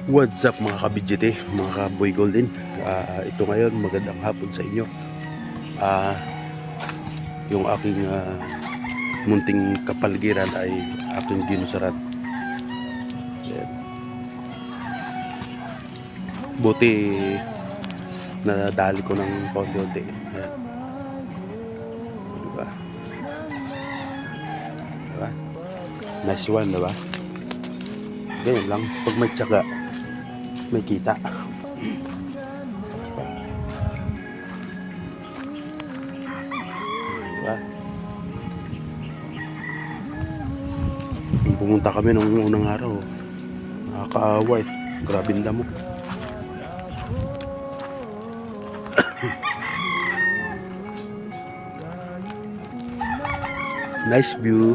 What's up mga kabidjete, mga kaboy golden. Ito ngayon, magandang hapon sa inyo. Yung aking munting kapaligiran ay aking ginusaran. Ayan. Buti nadali ko ng konti-unti. Ayan. Diba? Diba? Nice one, diba? Ganyan lang, pag may tiyaga may kita. Diba? Pumunta kami nung unang araw, nakakaawa eh. Grabe ang damo. Nice view.